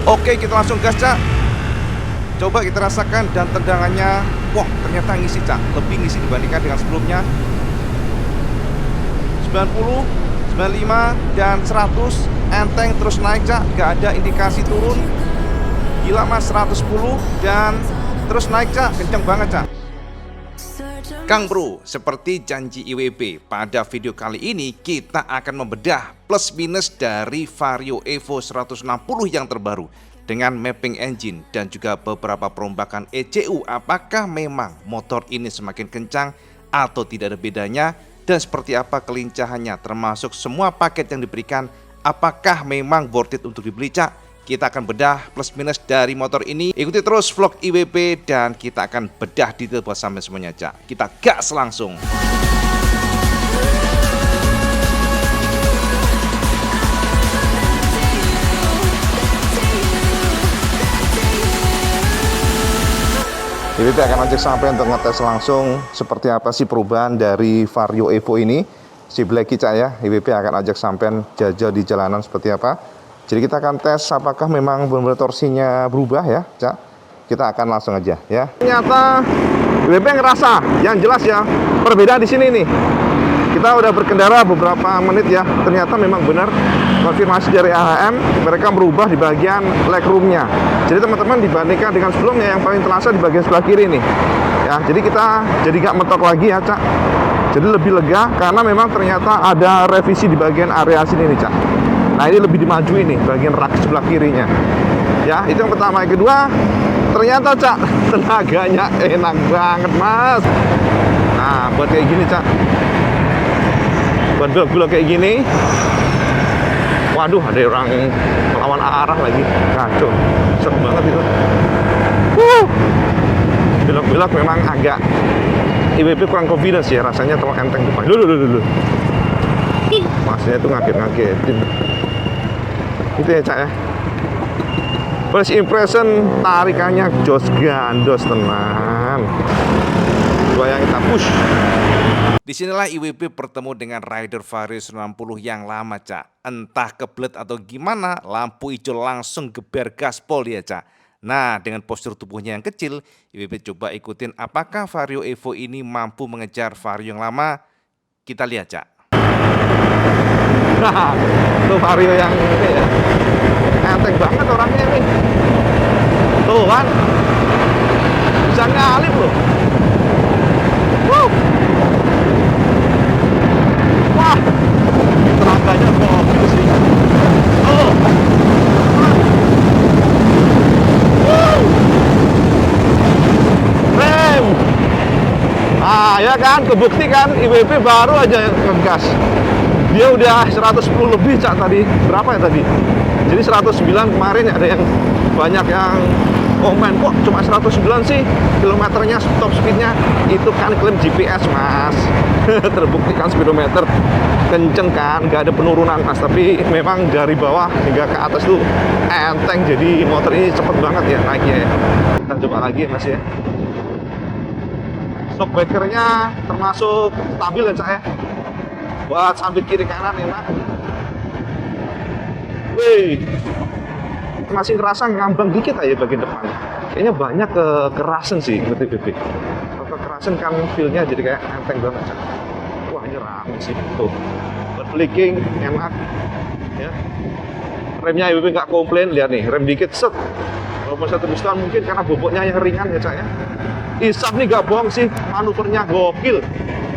Oke, kita langsung gas, Cak. Coba kita rasakan dan tendangannya. Wah, ternyata ngisi, Cak. Lebih ngisi dibandingkan dengan sebelumnya. 90, 95, dan 100. Enteng terus naik, Cak. Gak ada indikasi turun. Gila mas, 110 dan terus naik, Cak. Kenceng banget, Cak. Kang Bro, seperti janji IWB, pada video kali ini kita akan membedah plus minus dari Vario Evo 160 yang terbaru dengan mapping engine dan juga beberapa perombakan ECU. Apakah memang motor ini semakin kencang atau tidak ada bedanya, dan seperti apa kelincahannya termasuk semua paket yang diberikan. Apakah memang worth it untuk dibeli, Cak? Kita akan bedah plus minus dari motor ini. Ikuti terus vlog IWB dan kita akan bedah detail buat sampai semuanya, Cak. Kita gas langsung. IWB akan ajak sampai untuk ngetes langsung seperti apa sih perubahan dari Vario Evo ini. Si Blacky, Cak, ya. IWB akan ajak sampai jajal di jalanan seperti apa. Jadi kita akan tes apakah memang benar-benar torsinya berubah ya, Cak. Kita akan langsung aja ya. Ternyata IWB ngerasa yang jelas ya perbedaan di sini nih. Kita udah berkendara beberapa menit ya. Ternyata memang benar konfirmasi dari AHM, mereka merubah di bagian legroomnya. Jadi teman-teman dibandingkan dengan sebelumnya yang paling terasa di bagian sebelah kiri nih. Ya, jadi kita jadi nggak mentok lagi ya, Cak. Jadi lebih lega karena memang ternyata ada revisi di bagian area sini nih, Cak. Nah, ini lebih dimajuin nih bagian rak sebelah kirinya. Ya, itu yang pertama. Yang kedua, ternyata, Cak, tenaganya enak banget, Mas. Nah, buat kayak gini, Cak. Buat belok-belok kayak gini. Waduh, ada orang melawan arah lagi. Kacau. Seru banget itu. Belok-belok memang agak IWB kurang confidence ya, rasanya terlalu enteng depan. Dulu. Masnya itu ngaget-ngagetin. Itu ya, Cak, ya. First impression, tarikannya jos gandos, tenan. Dua yang kita push. Disinilah IWB bertemu dengan rider Vario 160 yang lama, Cak. Entah kebelet atau gimana, lampu hijau langsung geber gaspol ya, Cak. Nah, dengan postur tubuhnya yang kecil, IWB coba ikutin apakah Vario Evo ini mampu mengejar Vario yang lama. Kita lihat, Cak. Tuh Vario yang ini ya, enteng banget orangnya nih. Tuh kan, bisa ngalip loh. Wah, tenaganya bagus sih. Oh, rem. Ah ya kan, kebukti kan, IWB baru aja ngegas. Dia udah 110 lebih, Cak, tadi. Berapa ya tadi? Jadi 109 kemarin ada yang banyak yang komen, kok cuma 109 sih kilometernya top speednya. Itu kan klaim GPS, Mas. Terbukti kan speedometer kenceng kan, nggak ada penurunan, Mas. Tapi memang dari bawah hingga ke atas tuh enteng. Jadi motor ini cepet banget ya naiknya ya. Kita coba lagi ya, Mas, ya. Shockbreakernya termasuk stabil ya, Cak, ya. Buat sambit kiri kanan enak. Wih, masih ngerasa ngambang dikit aja bagian depan. Kayaknya banyak kekerasan sih IWB. Kalau kekerasan kan feel-nya jadi kayak enteng banget, Cak. Wah, ini rame sih tuh. Buat flicking enak ya. Remnya IWB nggak komplain, lihat nih, rem dikit set. Walaupun satu piston mungkin karena bobotnya yang ringan ya, Cak, ya. Isap nih gak bohong sih, manuvernya gokil.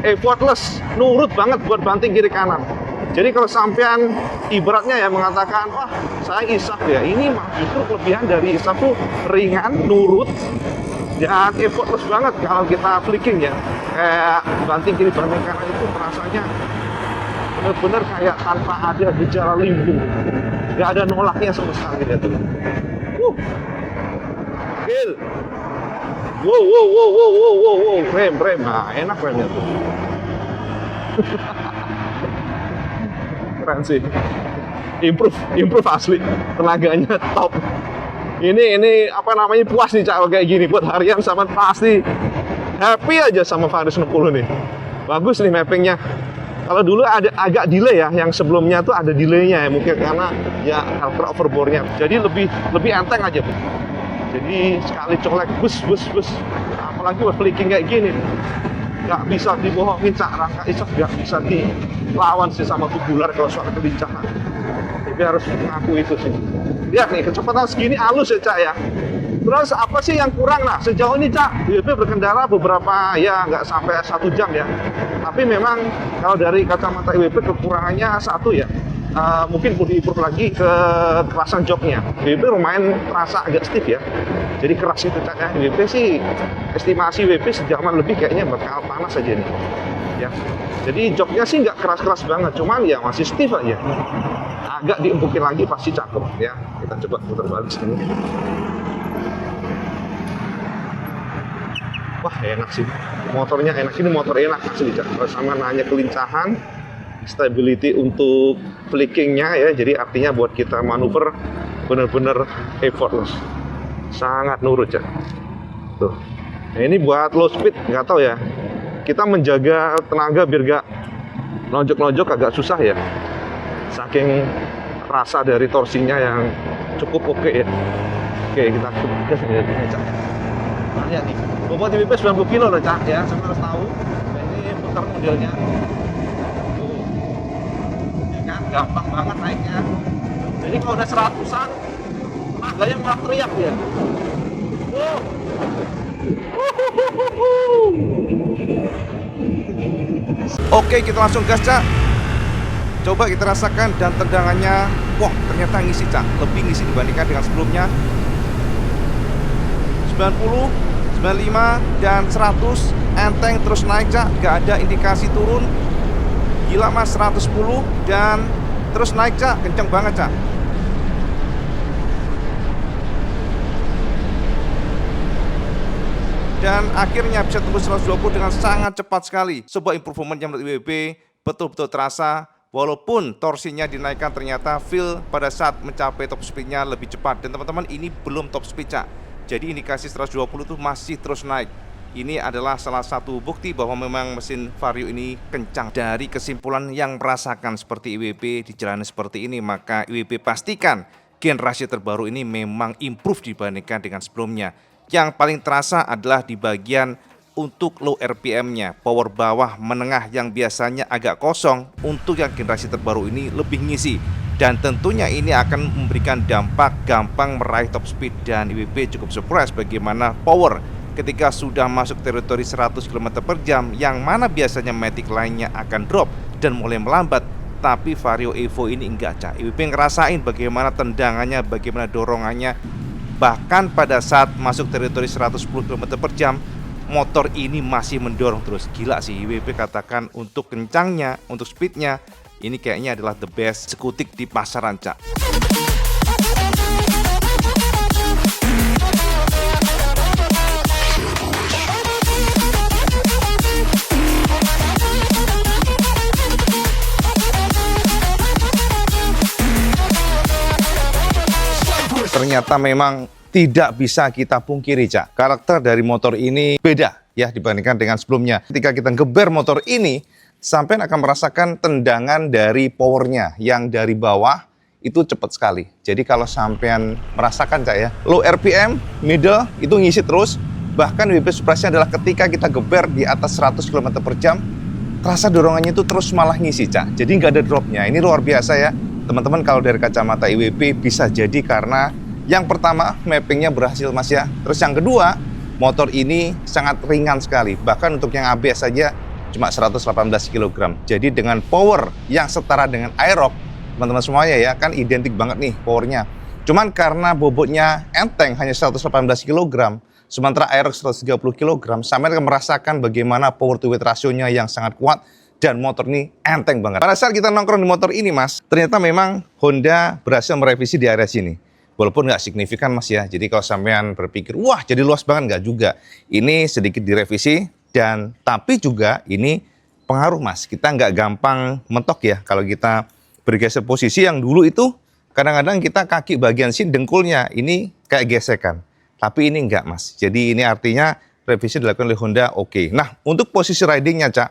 Effortless, nurut banget buat banting kiri kanan. Jadi kalau sampean ibaratnya ya mengatakan, wah saya isap ya, ini mah justru kelebihan dari isap tuh ringan, nurut, dan effortless banget kalau kita flicking ya. Kayak banting kiri banting kanan itu rasanya bener-bener kayak tanpa ada gejala limbung, nggak ada nolaknya sama sekali ya tuh. Gil. Wow, rem, nah enak remnya tuh. Keren sih, improve asli, tenaganya top. Ini apa namanya, puas nih, Cak, kayak gini buat harian sama pasti happy aja sama Vario 160 nih. Bagus nih mappingnya. Kalau dulu ada agak delay ya, yang sebelumnya tuh ada delaynya ya, mungkin karena ya halter overboardnya. Jadi lebih enteng aja, Bu. Jadi sekali colek bus, apalagi buat flicking kayak gini, nggak bisa dibohongin, Cak. Rangka isok nggak bisa dilawan sih sama tubular kalau soal kelincahan. Tapi harus mengaku itu sih. Lihat nih, kecepatan segini halus ya, Cak ya. Terus apa sih yang kurang? Nah, sejauh ini Cak, WP berkendara beberapa ya nggak sampai 1 jam ya. Tapi memang kalau dari kacamata IWP kekurangannya satu ya. Mungkin perlu diimprove lagi ke kerasan joknya. WP lumayan terasa agak stiff ya. Jadi keras itu Cak ya. WP sih estimasi WP sejaman lebih kayaknya bakal panas aja nih. Ya. Jadi joknya sih nggak keras-keras banget, cuman ya masih stiff aja. Agak diempukin lagi pasti cakep ya. Kita coba putar balik sini. Wah enak sih, motornya enak, ini motor enak asli Cak. Sama nanya kelincahan, stability untuk flickingnya ya, jadi artinya buat kita manuver bener-bener effortless, sangat nurut Cak. Tuh, nah, ini buat low speed nggak tahu ya, kita menjaga tenaga biar gak nonjok-nonjok agak susah ya, saking rasa dari torsinya yang cukup oke ya. Oke, kita gas ya Cak. Nah, lihat nih, bobot IWP 90 kilo loh Cak ya, saya harus tahu. Nah, ini putar modelnya. Tuh. Ya kan, gampang banget naiknya. Jadi kalau udah 100-an, tenaganya malah teriak ya. Wow. Oke, kita langsung gas Cak. Coba kita rasakan dan tendangannya, wah ternyata ngisi Cak, lebih ngisi dibandingkan dengan sebelumnya. 90, 95, dan 100 enteng terus naik Cak, gak ada indikasi turun. Gila Mas, 110 dan terus naik Cak, kenceng banget Cak. Dan akhirnya bisa tembus 120 dengan sangat cepat sekali. Sebuah improvement yang menurut IWP betul-betul terasa. Walaupun torsinya dinaikkan, ternyata feel pada saat mencapai top speednya lebih cepat. Dan teman-teman, ini belum top speed Cak. Jadi indikasi 120 itu masih terus naik. Ini adalah salah satu bukti bahwa memang mesin Vario ini kencang. Dari kesimpulan yang merasakan seperti IWP di jalanan seperti ini, maka IWP pastikan generasi terbaru ini memang improve dibandingkan dengan sebelumnya. Yang paling terasa adalah di bagian untuk low RPM-nya, power bawah menengah yang biasanya agak kosong, untuk yang generasi terbaru ini lebih ngisi. Dan tentunya ini akan memberikan dampak gampang meraih top speed, dan IWP cukup surprise bagaimana power ketika sudah masuk teritori 100 km per jam, yang mana biasanya Matic lainnya akan drop dan mulai melambat. Tapi Vario Evo ini enggak Cak. IWP ngerasain bagaimana tendangannya, bagaimana dorongannya. Bahkan pada saat masuk teritori 110 km per jam, motor ini masih mendorong terus. Gila sih IWP katakan untuk kencangnya, untuk speednya. Ini kayaknya adalah the best skutik di pasaran Cak. Ternyata memang tidak bisa kita pungkiri Cak, karakter dari motor ini beda ya dibandingkan dengan sebelumnya. Ketika kita geber motor ini, sampai akan merasakan tendangan dari powernya yang dari bawah itu cepat sekali. Jadi kalau sampean merasakan Cak ya, low RPM, middle itu ngisi terus. Bahkan WP surprise-nya adalah ketika kita geber di atas 100 km per jam, terasa dorongannya itu terus malah ngisi Cak. Jadi nggak ada dropnya. Ini luar biasa ya teman-teman. Kalau dari kacamata IWP bisa jadi karena yang pertama mappingnya berhasil Mas ya. Terus yang kedua, motor ini sangat ringan sekali. Bahkan untuk yang ABS saja cuma 118 kg. Jadi dengan power yang setara dengan Aerox, teman-teman semuanya ya, kan identik banget nih powernya. Cuman karena bobotnya enteng hanya 118 kg, sementara Aerox 130 kg, sampai akan merasakan bagaimana power to weight rasionya yang sangat kuat dan motor ini enteng banget. Pada saat kita nongkrong di motor ini Mas, ternyata memang Honda berhasil merevisi di area sini. Walaupun nggak signifikan Mas ya, jadi kalau sampean berpikir, wah jadi luas banget, nggak juga. Ini sedikit direvisi, dan tapi juga ini pengaruh Mas. Kita nggak gampang mentok ya, kalau kita bergeser posisi yang dulu itu, kadang-kadang kita kaki bagian sini dengkulnya, ini kayak gesekan. Tapi ini enggak Mas, jadi ini artinya revisi dilakukan oleh Honda oke. Nah, untuk posisi ridingnya Cak,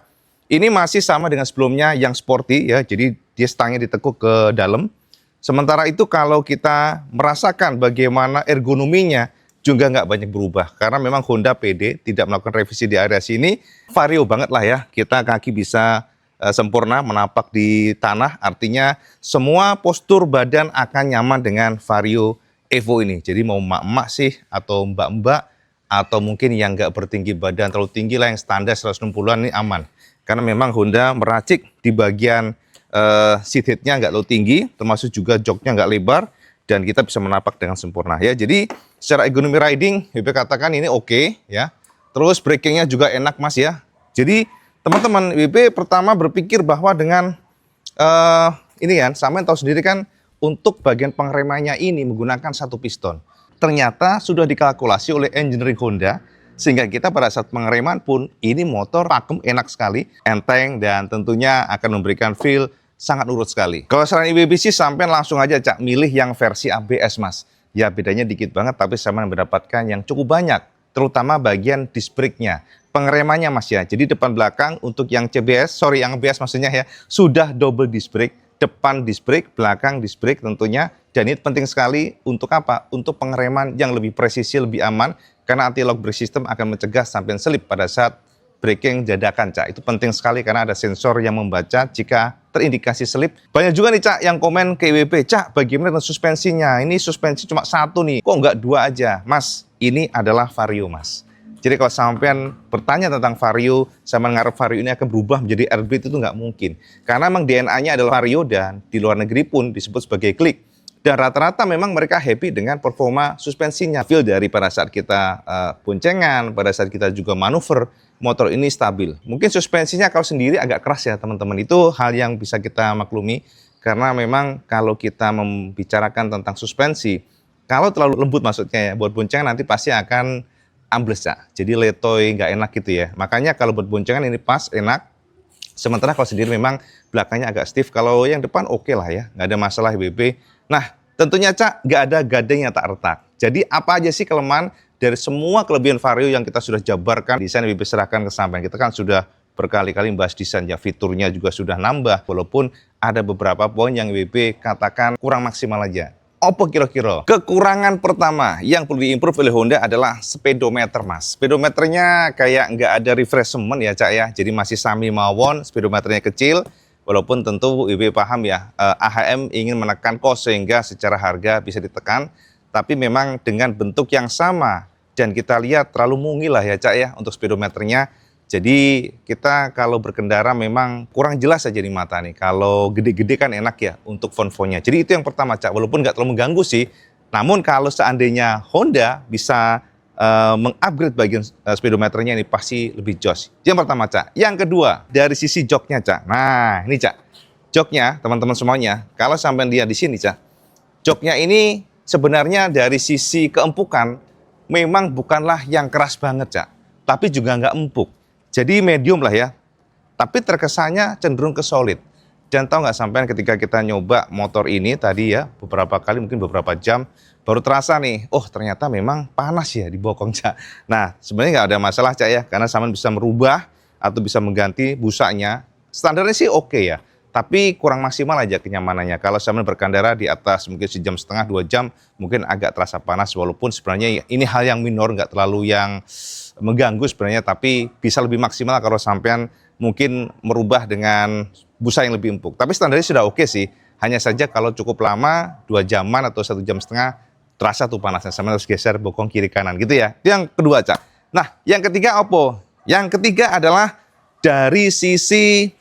Ini masih sama dengan sebelumnya yang sporty ya, jadi dia stangnya ditekuk ke dalam. Sementara itu kalau kita merasakan bagaimana ergonominya juga nggak banyak berubah. Karena memang Honda pede tidak melakukan revisi di area sini. Vario banget lah ya, kita kaki bisa sempurna menapak di tanah. Artinya semua postur badan akan nyaman dengan Vario Evo ini. Jadi mau emak-emak sih atau mbak-mbak atau mungkin yang nggak bertinggi badan terlalu tinggi lah yang standar 160-an ini aman. Karena memang Honda meracik di bagian seat head-nya nggak terlalu tinggi, termasuk juga joknya nggak lebar, dan kita bisa menapak dengan sempurna ya. Jadi secara ergonomi riding, WP katakan ini oke ya. Terus brakingnya juga enak mas ya. Jadi teman-teman, WP pertama berpikir bahwa dengan ini kan, sama yang tahu sendiri kan, untuk bagian pengeremannya ini menggunakan satu piston. Ternyata sudah dikalkulasi oleh engineering Honda, sehingga kita pada saat pengereman pun ini motor pakem enak sekali, enteng, dan tentunya akan memberikan feel sangat urut sekali. Kalau saran IWB sih sampai langsung aja Cak milih yang versi ABS mas. Ya bedanya dikit banget tapi sama mendapatkan yang cukup banyak, terutama bagian disc brake-nya. Pengeremannya mas ya, jadi depan belakang untuk yang CBS, yang ABS maksudnya ya, sudah double disc brake, depan disc brake, belakang disc brake tentunya. Dan ini penting sekali untuk apa? Untuk pengereman yang lebih presisi, lebih aman, karena anti-lock brake system akan mencegah sampai slip pada saat braking dadakan, Cak. Itu penting sekali karena ada sensor yang membaca jika terindikasi slip. Banyak juga nih, Cak, yang komen ke IWP, Cak, bagaimana dengan suspensinya? Ini suspensi cuma satu nih, kok nggak dua aja? Mas, ini adalah Vario, Mas. Jadi kalau sampean bertanya tentang Vario, sama ngarep Vario ini akan berubah menjadi Airblade itu nggak mungkin. Karena memang DNA-nya adalah Vario dan di luar negeri pun disebut sebagai Click. Dan rata-rata memang mereka happy dengan performa suspensinya. Feel dari pada saat kita boncengan, pada saat kita juga manuver, motor ini stabil. Mungkin suspensinya kalau sendiri agak keras ya teman-teman. Itu hal yang bisa kita maklumi. Karena memang kalau kita membicarakan tentang suspensi, kalau terlalu lembut maksudnya ya, buat boncengan nanti pasti akan ambles ya. Jadi letoy, nggak enak gitu ya. Makanya kalau buat boncengan ini pas, enak. Sementara kalau sendiri memang belakangnya agak stiff. Kalau yang depan oke lah ya, nggak ada masalah IWB. Nah, tentunya Cak, nggak ada gading yang tak retak. Jadi apa aja sih kelemahan dari semua kelebihan Vario yang kita sudah jabarkan, desain IWB serahkan ke sampean. Kita kan sudah berkali-kali membahas desain, ya fiturnya juga sudah nambah. Walaupun ada beberapa poin yang IWB katakan kurang maksimal aja. Apa kira-kira? Kekurangan pertama yang perlu diimprove oleh Honda adalah speedometer mas. Speedometernya kayak nggak ada refreshment ya Cak ya. Jadi masih sami mawon, speedometernya kecil. Walaupun tentu IWB paham ya, AHM ingin menekan cost sehingga secara harga bisa ditekan. Tapi memang dengan bentuk yang sama dan kita lihat terlalu mungil lah ya Cak ya untuk speedometernya. Jadi kita kalau berkendara memang kurang jelas saja di mata nih. Kalau gede-gede kan enak ya untuk font-fontnya. Jadi itu yang pertama Cak, walaupun nggak terlalu mengganggu sih. Namun kalau seandainya Honda bisa mengupgrade bagian speedometernya ini pasti lebih jos. Yang pertama Cak. Yang kedua dari sisi joknya Cak. Nah ini Cak, joknya teman-teman semuanya. Kalau sampai lihat di sini Cak, joknya ini sebenarnya dari sisi keempukan memang bukanlah yang keras banget Cak, tapi juga nggak empuk. Jadi medium lah ya, tapi terkesannya cenderung ke solid. Dan tahu nggak sampean ketika kita nyoba motor ini tadi ya, beberapa kali mungkin beberapa jam, baru terasa nih, oh ternyata memang panas ya di bokong Cak. Nah sebenarnya nggak ada masalah Cak ya, karena sampean bisa merubah atau bisa mengganti busanya. Standarnya sih oke ya, tapi kurang maksimal aja kenyamanannya. Kalau sampean berkendara di atas mungkin sejam setengah, 2 jam, mungkin agak terasa panas. Walaupun sebenarnya ini hal yang minor, nggak terlalu yang mengganggu sebenarnya, tapi bisa lebih maksimal kalau sampean mungkin merubah dengan busa yang lebih empuk. Tapi standarnya sudah oke sih, hanya saja kalau cukup lama, 2 jaman atau 1 jam setengah, terasa tuh panasnya, sampean harus geser bokong kiri kanan gitu ya. Itu yang kedua Cak. Nah yang ketiga apa? Yang ketiga adalah dari sisi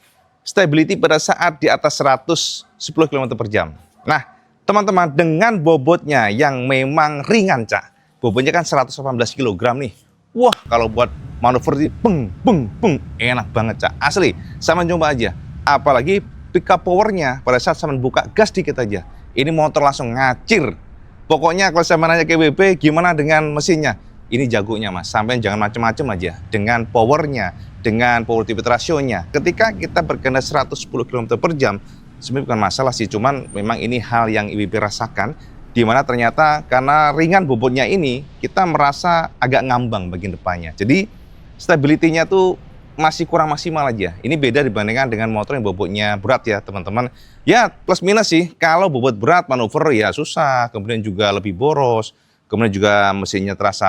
stability pada saat di atas 110 km per jam. Nah teman-teman, dengan bobotnya yang memang ringan Cak, bobotnya kan 118 kg nih. Wah, kalau buat manuver peng, enak banget Cak. Asli, sama coba aja. Apalagi pickup powernya pada saat sama buka gas dikit aja, ini motor langsung ngacir. Pokoknya kalau saya nanya ke WP, gimana dengan mesinnya? Ini jagonya mas, sampai jangan macem-macem aja. Dengan powernya, dengan power to weight ratio-nya. Ketika kita berkendara 110 km per jam, sebenarnya bukan masalah sih, cuman memang ini hal yang IWB rasakan. Di mana ternyata karena ringan bobotnya ini, kita merasa agak ngambang bagian depannya. Jadi stability-nya tuh masih kurang maksimal aja. Ini beda dibandingkan dengan motor yang bobotnya berat ya teman-teman. Ya plus minus sih, kalau bobot berat manuver ya susah, kemudian juga lebih boros, kemudian juga mesinnya terasa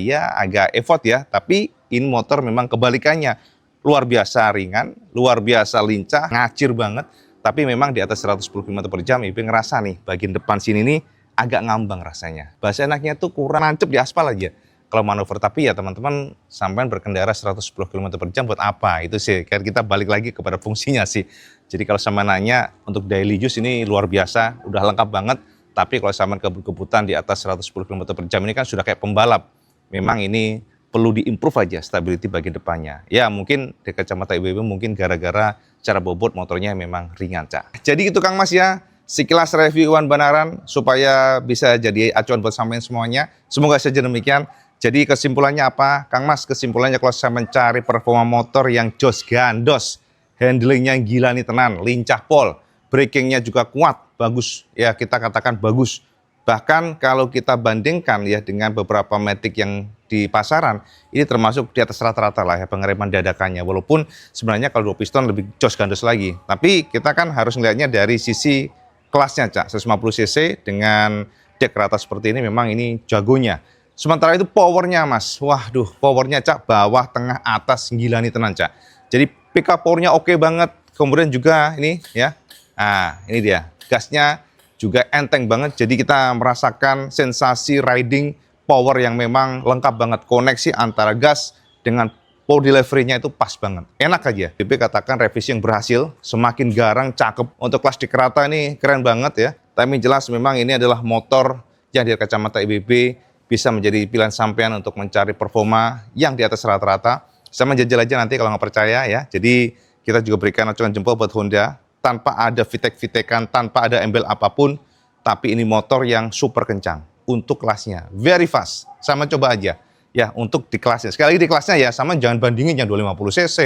ya agak effort ya. Tapi ini motor memang kebalikannya, luar biasa ringan, luar biasa lincah, ngacir banget. Tapi memang di atas 110 km per jam, Ibe ngerasa nih bagian depan sini nih agak ngambang rasanya. Bahasa enaknya tuh kurang nancep di aspal aja kalau manuver. Tapi ya teman-teman, sampai berkendara 110 km per jam buat apa? Itu sih, kan kita balik lagi kepada fungsinya sih. Jadi kalau sama nanya, untuk daily use ini luar biasa, udah lengkap banget. Tapi kalau sama kebut-kebutan di atas 110 km per jam ini kan sudah kayak pembalap. Memang ini perlu diimprove aja stability bagian depannya. Ya mungkin di kacamata IBB mungkin gara-gara cara bobot motornya memang ringan, Cak. Jadi itu Kang Mas ya. Sekilas review Iwan Banaran supaya bisa jadi acuan buat sampean semuanya. Semoga saja demikian. Jadi kesimpulannya apa? Kang Mas, kesimpulannya kalau saya mencari performa motor yang jos gandos, handlingnya gila nih tenan, lincah pol, brakingnya juga kuat, bagus, ya kita katakan bagus. Bahkan kalau kita bandingkan ya dengan beberapa Matic yang di pasaran, ini termasuk di atas rata-rata lah ya pengereman dadakannya. Walaupun sebenarnya kalau 2 piston lebih jos gandos lagi. Tapi kita kan harus melihatnya dari sisi kelasnya, Cak. 150 cc dengan deck rata seperti ini memang ini jagonya. Sementara itu powernya Mas, waduh powernya Cak, bawah, tengah, atas, gila nih tenan Cak. Jadi pickup powernya oke banget, kemudian juga ini ya, nah ini dia, gasnya juga enteng banget. Jadi kita merasakan sensasi riding power yang memang lengkap banget. Koneksi antara gas dengan power delivery-nya itu pas banget, enak aja. BB katakan revisi yang berhasil, semakin garang, cakep. Untuk kelas deck rata ini keren banget ya. Tapi jelas memang ini adalah motor yang dari kacamata IBB bisa menjadi pilihan sampean untuk mencari performa yang di atas rata-rata. Sama jajal aja nanti kalau nggak percaya ya. Jadi kita juga berikan acungan jempol buat Honda, tanpa ada vitek-vitekan, tanpa ada embel apapun. Tapi ini motor yang super kencang untuk kelasnya, very fast. Sama coba aja ya untuk di kelasnya. Sekali lagi di kelasnya ya, sama jangan bandingin yang 250 cc,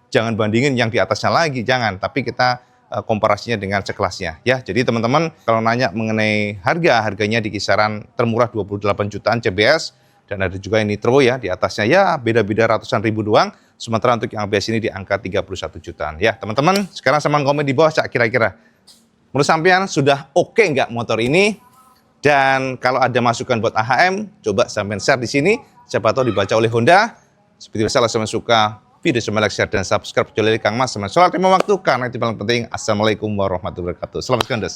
jangan bandingin yang di atasnya lagi, jangan. Tapi kita komparasinya dengan sekelasnya ya. Jadi teman-teman kalau nanya mengenai harganya di kisaran termurah 28 jutaan CBS, dan ada juga ini turbo ya di atasnya ya beda-beda ratusan ribu doang. Sementara untuk yang ABS ini di angka 31 jutaan ya. Teman-teman sekarang sama komen di bawah Cak, kira-kira menurut sampean sudah oke nggak motor ini? Dan kalau ada masukan buat AHM, coba sampean share di sini. Siapa tahu dibaca oleh Honda. Seperti biasa, kalau sampean suka video, like, share, dan subscribe. Kecuali Kang Mas, sholat 5 waktu, karena itu paling penting. Assalamualaikum warahmatullahi wabarakatuh. Selamat gandos.